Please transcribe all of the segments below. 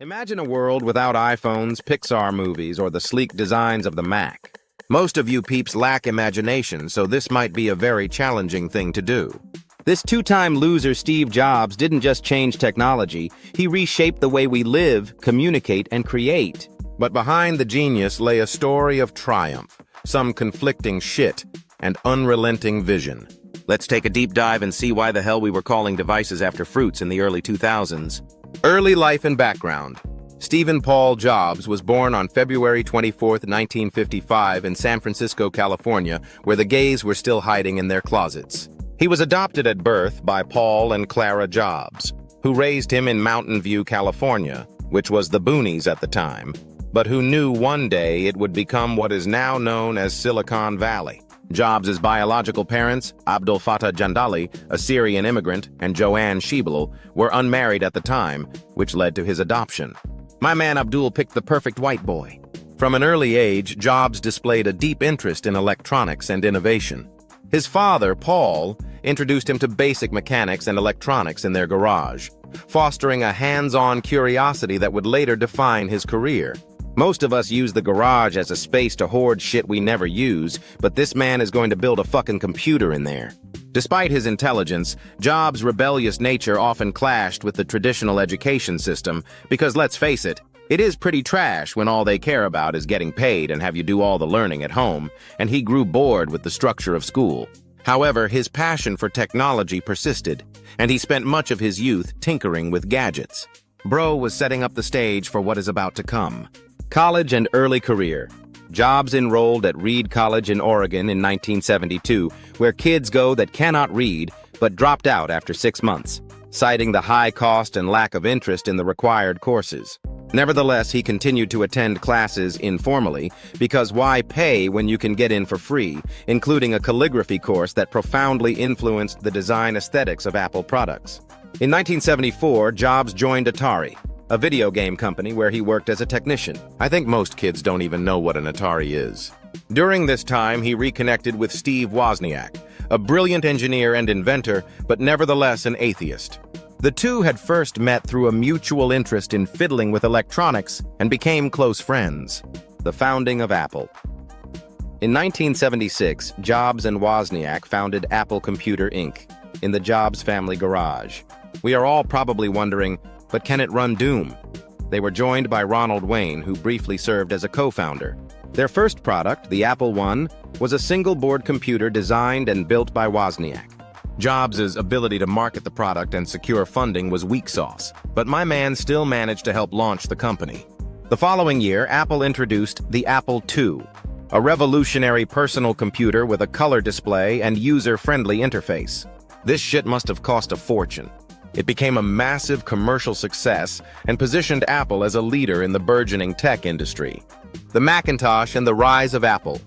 Imagine a world without iPhones, Pixar movies, or the sleek designs of the Mac. Most of you peeps lack imagination, so this might be a very challenging thing to do. This two-time loser Steve Jobs didn't just change technology, he reshaped the way we live, communicate, and create. But behind the genius lay a story of triumph, some conflicting shit, and unrelenting vision. Let's take a deep dive and see why the hell we were calling devices after fruits in the early 2000s. Early life and background. Stephen Paul Jobs was born on February 24, 1955 in San Francisco, California, where the gays were still hiding in their closets. He was adopted at birth by Paul and Clara Jobs, who raised him in Mountain View, California, which was the boonies at the time, but who knew one day it would become what is now known as Silicon Valley. Jobs' biological parents, Abdul Fattah Jandali, a Syrian immigrant, and Joanne Schiebel, were unmarried at the time, which led to his adoption. My man Abdul picked the perfect white boy. From an early age, Jobs displayed a deep interest in electronics and innovation. His father, Paul, introduced him to basic mechanics and electronics in their garage, fostering a hands-on curiosity that would later define his career. Most of us use the garage as a space to hoard shit we never use, but this man is going to build a fucking computer in there. Despite his intelligence, Jobs' rebellious nature often clashed with the traditional education system because, let's face it, it is pretty trash when all they care about is getting paid and have you do all the learning at home, and he grew bored with the structure of school. However, his passion for technology persisted, and he spent much of his youth tinkering with gadgets. Bro was setting up the stage for what is about to come. College and early career. Jobs enrolled at Reed College in Oregon in 1972, where kids go that cannot read, but dropped out after 6 months, citing the high cost and lack of interest in the required courses. Nevertheless, he continued to attend classes informally, because why pay when you can get in for free, including a calligraphy course that profoundly influenced the design aesthetics of Apple products. In 1974, Jobs joined Atari, a video game company where he worked as a technician. I think most kids don't even know what an Atari is. During this time, he reconnected with Steve Wozniak, a brilliant engineer and inventor, but nevertheless an atheist. The two had first met through a mutual interest in fiddling with electronics and became close friends. The founding of Apple. In 1976, Jobs and Wozniak founded Apple Computer Inc. in the Jobs family garage. We are all probably wondering, but can it run Doom? They were joined by Ronald Wayne, who briefly served as a co-founder. Their first product, the Apple I, was a single-board computer designed and built by Wozniak. Jobs' ability to market the product and secure funding was weak sauce, but my man still managed to help launch the company. The following year, Apple introduced the Apple II, a revolutionary personal computer with a color display and user-friendly interface. This shit must have cost a fortune. It became a massive commercial success and positioned Apple as a leader in the burgeoning tech industry. The Macintosh and the rise of Apple.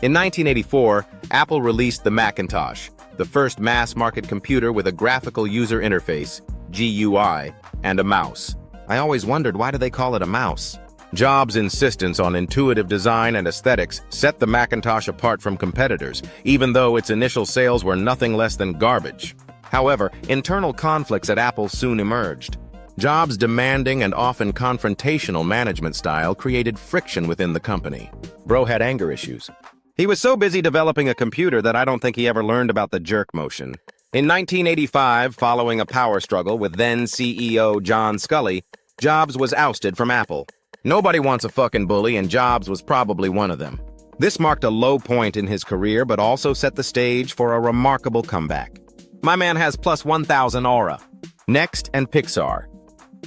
In 1984, Apple released the Macintosh, the first mass-market computer with a graphical user interface, GUI, and a mouse. I always wondered, why do they call it a mouse? Jobs' insistence on intuitive design and aesthetics set the Macintosh apart from competitors, even though its initial sales were nothing less than garbage. However, internal conflicts at Apple soon emerged. Jobs' demanding and often confrontational management style created friction within the company. Bro had anger issues. He was so busy developing a computer that I don't think he ever learned about the jerk motion. In 1985, following a power struggle with then-CEO John Sculley, Jobs was ousted from Apple. Nobody wants a fucking bully, and Jobs was probably one of them. This marked a low point in his career, but also set the stage for a remarkable comeback. My man has plus 1,000 aura. Next and Pixar.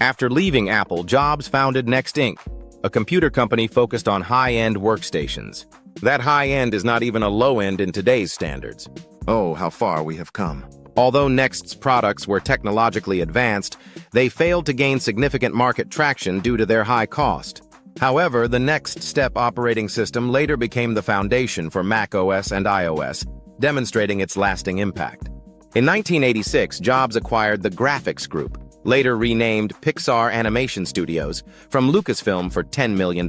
After leaving Apple, Jobs founded Next Inc., a computer company focused on high-end workstations. That high-end is not even a low-end in today's standards. Oh, how far we have come. Although Next's products were technologically advanced, they failed to gain significant market traction due to their high cost. However, the Next Step operating system later became the foundation for macOS and iOS, demonstrating its lasting impact. In 1986, Jobs acquired the Graphics Group, later renamed Pixar Animation Studios, from Lucasfilm for $10 million.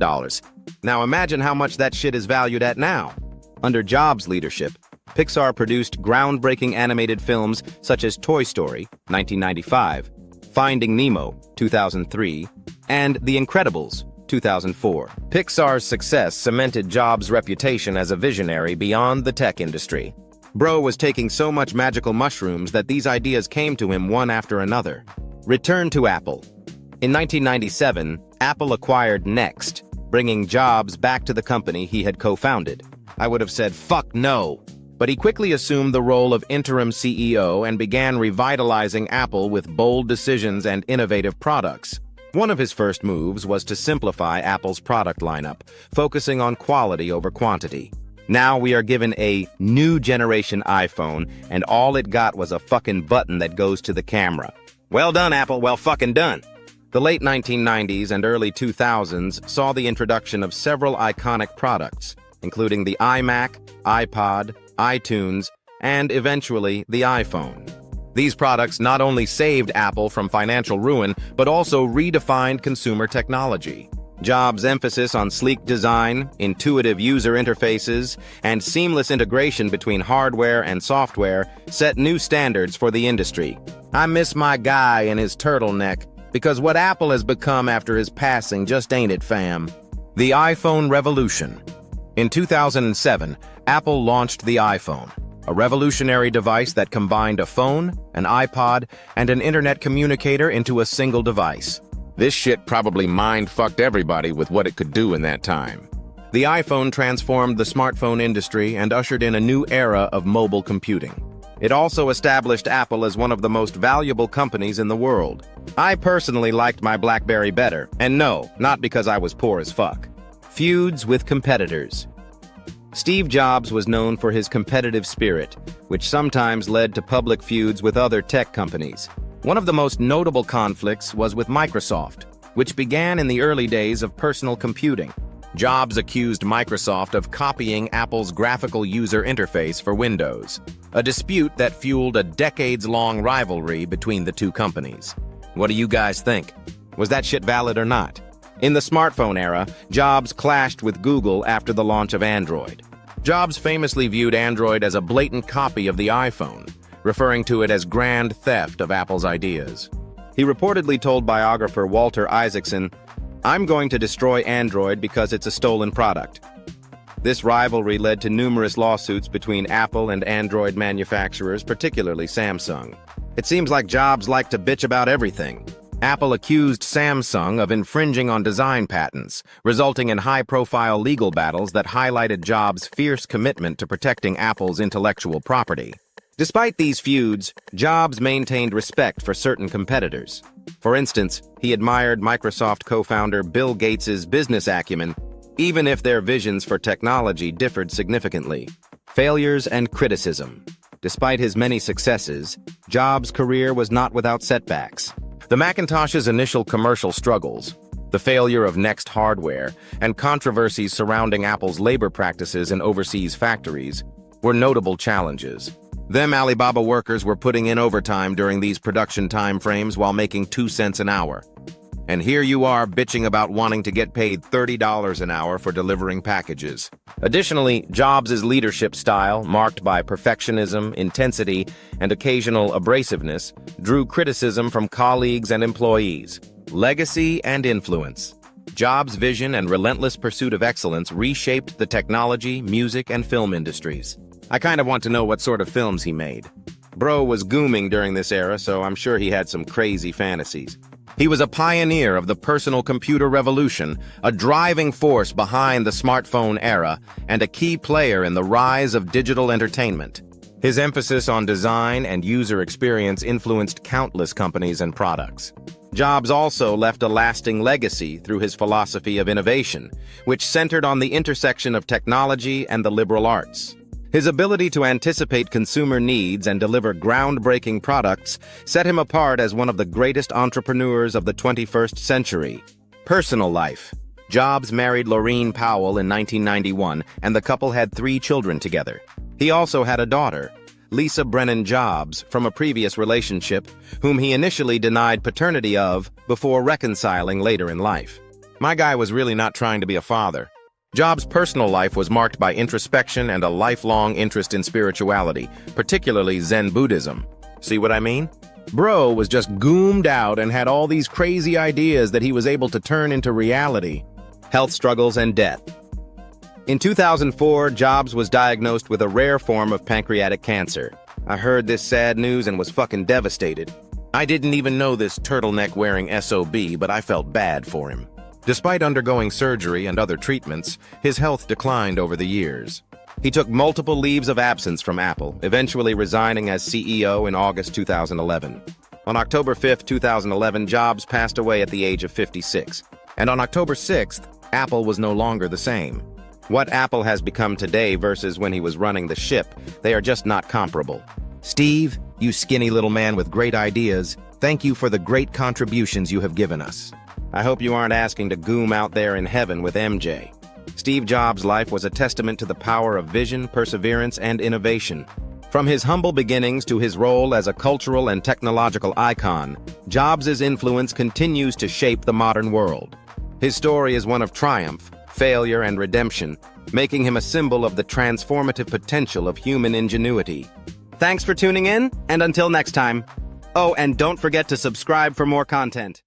Now imagine how much that shit is valued at now. Under Jobs' leadership, Pixar produced groundbreaking animated films such as Toy Story, 1995, Finding Nemo, 2003, and The Incredibles, 2004. Pixar's success cemented Jobs' reputation as a visionary beyond the tech industry. Bro was taking so much magical mushrooms that these ideas came to him one after another. Return to Apple. In 1997, Apple acquired Next, bringing Jobs back to the company he had co-founded. I would have said, fuck no. But he quickly assumed the role of interim CEO and began revitalizing Apple with bold decisions and innovative products. One of his first moves was to simplify Apple's product lineup, focusing on quality over quantity. Now we are given a new generation iPhone, and all it got was a fucking button that goes to the camera. Well done, Apple, well fucking done. The late 1990s and early 2000s saw the introduction of several iconic products, including the iMac, iPod, iTunes, and eventually the iPhone. These products not only saved Apple from financial ruin, but also redefined consumer technology. Jobs' emphasis on sleek design, intuitive user interfaces, and seamless integration between hardware and software set new standards for the industry. I miss my guy and his turtleneck, because what Apple has become after his passing just ain't it, fam. The iPhone revolution. In 2007, Apple launched the iPhone, a revolutionary device that combined a phone, an iPod, and an internet communicator into a single device. This shit probably mind-fucked everybody with what it could do in that time. The iPhone transformed the smartphone industry and ushered in a new era of mobile computing. It also established Apple as one of the most valuable companies in the world. I personally liked my BlackBerry better, and no, not because I was poor as fuck. Feuds with competitors. Steve Jobs was known for his competitive spirit, which sometimes led to public feuds with other tech companies. One of the most notable conflicts was with Microsoft, which began in the early days of personal computing. Jobs accused Microsoft of copying Apple's graphical user interface for Windows, a dispute that fueled a decades-long rivalry between the two companies. What do you guys think? Was that shit valid or not? In the smartphone era, Jobs clashed with Google after the launch of Android. Jobs famously viewed Android as a blatant copy of the iPhone, referring to it as grand theft of Apple's ideas. He reportedly told biographer Walter Isaacson, "I'm going to destroy Android because it's a stolen product." This rivalry led to numerous lawsuits between Apple and Android manufacturers, particularly Samsung. It seems like Jobs liked to bitch about everything. Apple accused Samsung of infringing on design patents, resulting in high-profile legal battles that highlighted Jobs' fierce commitment to protecting Apple's intellectual property. Despite these feuds, Jobs maintained respect for certain competitors. For instance, he admired Microsoft co-founder Bill Gates' business acumen, even if their visions for technology differed significantly. Failures and criticism. Despite his many successes, Jobs' career was not without setbacks. The Macintosh's initial commercial struggles, the failure of Next hardware, and controversies surrounding Apple's labor practices in overseas factories were notable challenges. Them Alibaba workers were putting in overtime during these production timeframes while making 2 cents an hour. And here you are bitching about wanting to get paid $30 an hour for delivering packages. Additionally, Jobs' leadership style, marked by perfectionism, intensity, and occasional abrasiveness, drew criticism from colleagues and employees. Legacy and influence. Jobs' vision and relentless pursuit of excellence reshaped the technology, music, and film industries. I kind of want to know what sort of films he made. Bro was gooming during this era, so I'm sure he had some crazy fantasies. He was a pioneer of the personal computer revolution, a driving force behind the smartphone era, and a key player in the rise of digital entertainment. His emphasis on design and user experience influenced countless companies and products. Jobs also left a lasting legacy through his philosophy of innovation, which centered on the intersection of technology and the liberal arts. His ability to anticipate consumer needs and deliver groundbreaking products set him apart as one of the greatest entrepreneurs of the 21st century. Personal life. Jobs married Laureen Powell in 1991, and the couple had 3 children together. He also had a daughter, Lisa Brennan Jobs, from a previous relationship, whom he initially denied paternity of before reconciling later in life. My guy was really not trying to be a father. Jobs' personal life was marked by introspection and a lifelong interest in spirituality, particularly Zen Buddhism. See what I mean? Bro was just goomed out and had all these crazy ideas that he was able to turn into reality. Health struggles and death. In 2004, Jobs was diagnosed with a rare form of pancreatic cancer. I heard this sad news and was fucking devastated. I didn't even know this turtleneck-wearing SOB, but I felt bad for him. Despite undergoing surgery and other treatments, his health declined over the years. He took multiple leaves of absence from Apple, eventually resigning as CEO in August 2011. On October 5, 2011, Jobs passed away at the age of 56. And on October 6th, Apple was no longer the same. What Apple has become today versus when he was running the ship, they are just not comparable. Steve, you skinny little man with great ideas, thank you for the great contributions you have given us. I hope you aren't asking to goom out there in heaven with MJ. Steve Jobs' life was a testament to the power of vision, perseverance, and innovation. From his humble beginnings to his role as a cultural and technological icon, Jobs' influence continues to shape the modern world. His story is one of triumph, failure, and redemption, making him a symbol of the transformative potential of human ingenuity. Thanks for tuning in, and until next time. Oh, and don't forget to subscribe for more content.